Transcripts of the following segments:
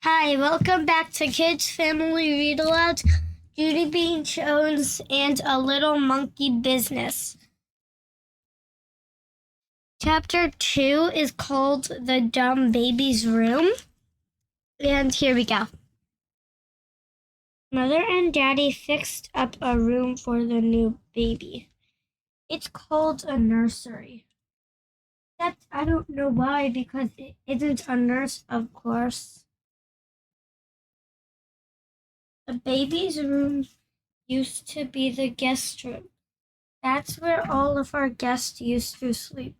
Hi, welcome back to Kids Family Read Alouds, Junie Bean Jones, and A Little Monkey Business. Chapter 2 is called The Dumb Baby's Room. And here we go. Mother and Daddy fixed up a room for the new baby. It's called a nursery. Except I don't know why, because it isn't a nurse, of course. The baby's room used to be the guest room. That's where all of our guests used to sleep.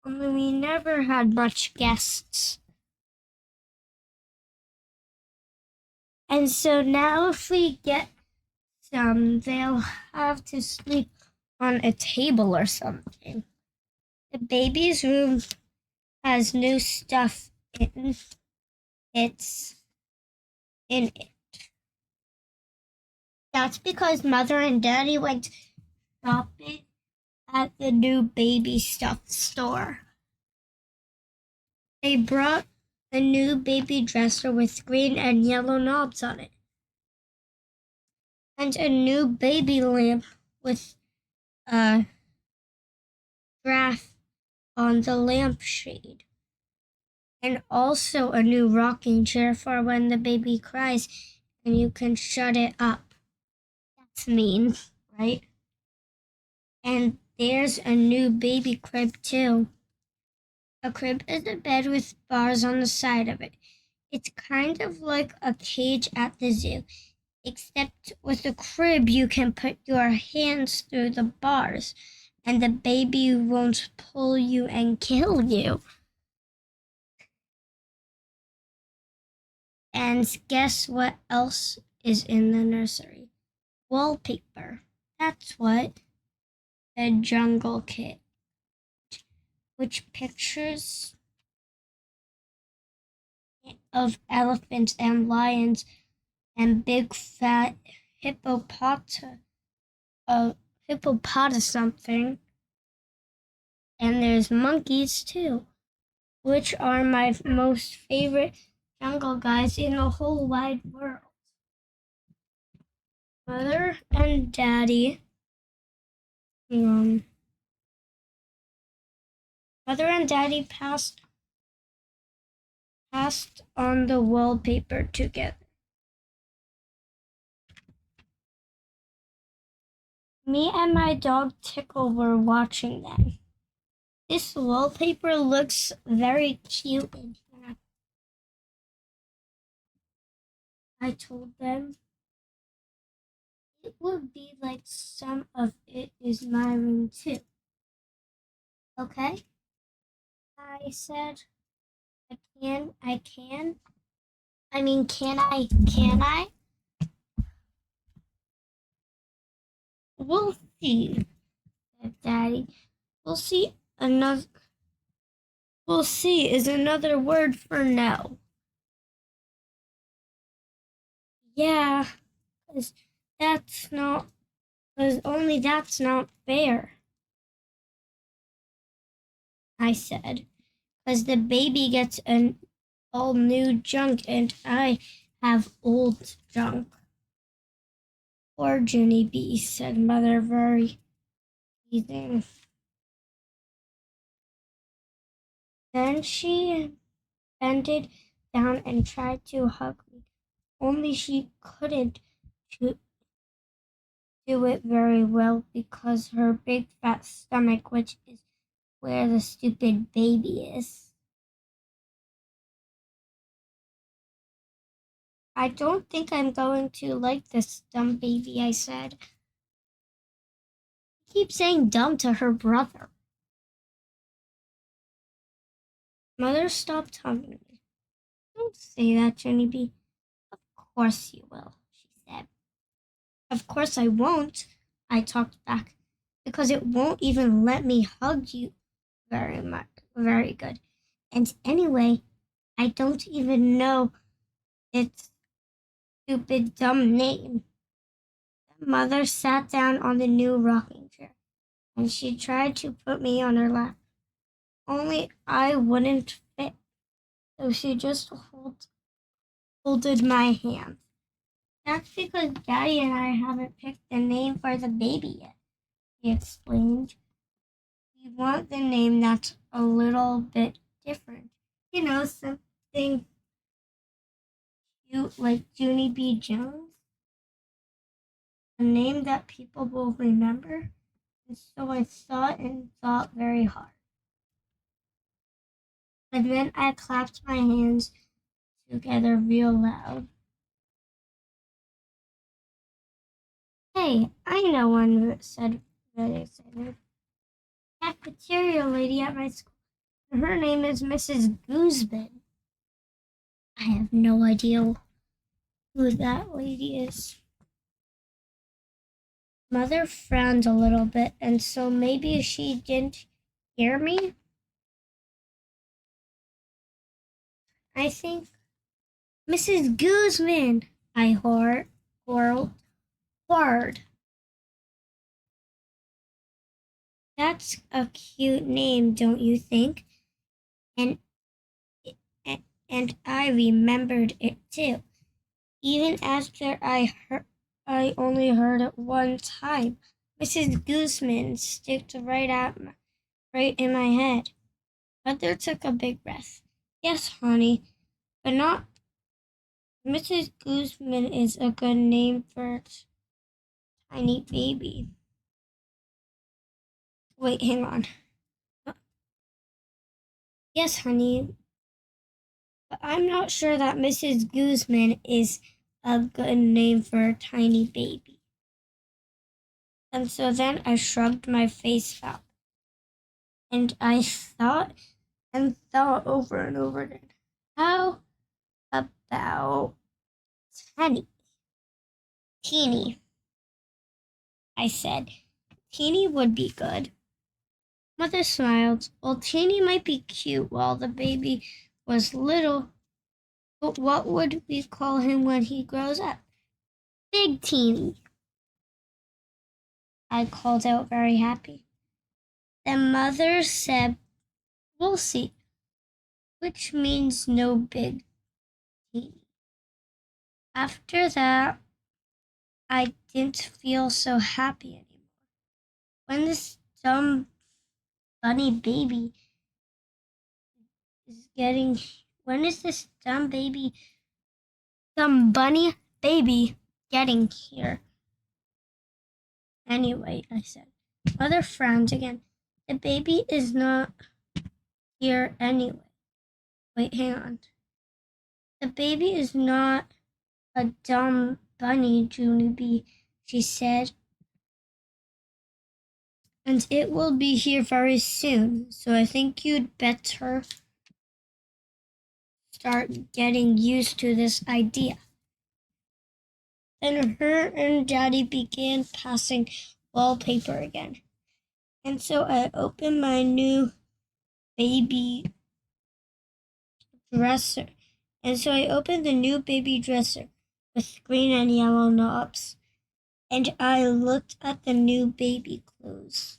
Only we never had much guests. And so now if we get some, they'll have to sleep on a table or something. The baby's room has new stuff in it. That's because Mother and Daddy went shopping at the new baby stuff store. They brought a new baby dresser with green and yellow knobs on it, and a new baby lamp with a giraffe on the lampshade, and also a new rocking chair for when the baby cries and you can shut it up. That's mean, right? And there's a new baby crib too. A crib is a bed with bars on the side of it. It's kind of like a cage at the zoo, except with a crib you can put your hands through the bars and the baby won't pull you and kill you. And guess what else is in the nursery? Wallpaper. That's what. The jungle kit, which pictures of elephants and lions and big fat hippopotamus something. And there's monkeys too, which are my most favorite jungle guys in the whole wide world. Mother and Daddy, Mother and Daddy passed on the wallpaper together. Me and my dog Tickle were watching them. This wallpaper looks very cute in here, I told them. It would be like some of it is my room too. Okay? I said, can I? We'll see, said Daddy. We'll see is another word for no. Yeah, because that's not fair, I said, because the baby gets an all new junk and I have old junk. Poor Junie B, said Mother, very easing. Then she bended down and tried to hug me, only she couldn't do it very well because her big fat stomach, which is where the stupid baby is. I don't think I'm going to like this dumb baby, I said. I keep saying dumb to her brother. Mother stopped hugging me. Don't say that, Junie B. Of course you will, she said. Of course I won't, I talked back, because it won't even let me hug you very good. And anyway, I don't even know its stupid dumb name. Mother sat down on the new rocking chair, and she tried to put me on her lap. Only I wouldn't fit, so she just folded my hands. That's because Daddy and I haven't picked a name for the baby yet, he explained. We want the name that's a little bit different. You know, something cute like Junie B. Jones. A name that people will remember. And so I thought and thought very hard. And then I clapped my hands together real loud. Hey, I know one, said very excited. Cafeteria lady at my school. Her name is Mrs. Gooseman. I have no idea who that lady is. Mother frowned a little bit, and so maybe she didn't hear me. I think Mrs. Gooseman, I horror. That's a cute name, don't you think? And and I remembered it too. Even after I only heard it one time. Mrs. Gooseman sticked right in my head. Mother took a big breath. Yes, honey, but not Mrs. Gooseman is a good name for a tiny baby. Wait, hang on. Yes, honey, but I'm not sure that Mrs. Gooseman is a good name for a tiny baby. And so then I shrugged my face up. And I thought and thought over and over again. How about Teeny, I said. Teeny would be good. Mother smiled. Well, Teeny might be cute while the baby was little, but what would we call him when he grows up? Big Teeny, I called out very happy. Then Mother said, we'll see, which means no big Teeny. After that, I didn't feel so happy anymore. When this dumb bunny baby is getting when is this dumb bunny baby getting here? Anyway, I said. Mother frowned again. The baby is not here anyway. Wait, hang on. The baby is not a dumb bunny, Junie B, she said. And it will be here very soon, so I think you'd better start getting used to this idea. Then her and Daddy began passing wallpaper again. And so I opened my new baby dresser. And so I opened the new baby dresser with green and yellow knobs. And I looked at the new baby clothes.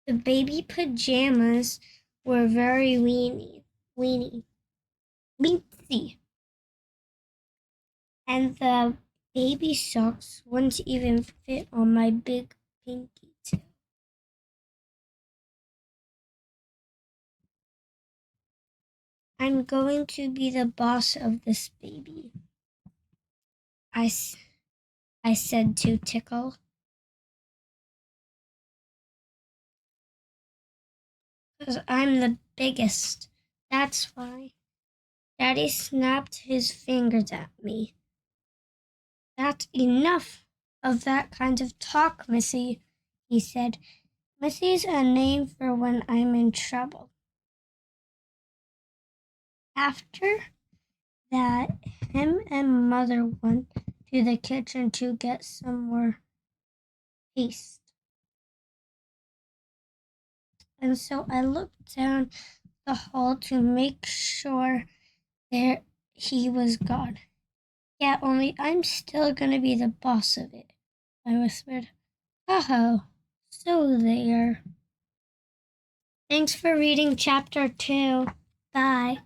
The baby pajamas were very weeny. Mincy. And the baby socks wouldn't even fit on my big pinky toe. I'm going to be the boss of this baby, I said to Tickle. Because I'm the biggest. That's why. Daddy snapped his fingers at me. That's enough of that kind of talk, Missy, he said. Missy's a name for when I'm in trouble. After that, him and Mother went to the kitchen to get some more paste. And so I looked down the hall to make sure there he was gone. Yeah, only I'm still gonna be the boss of it, I whispered. Oh, so there. Thanks for reading chapter 2. Bye.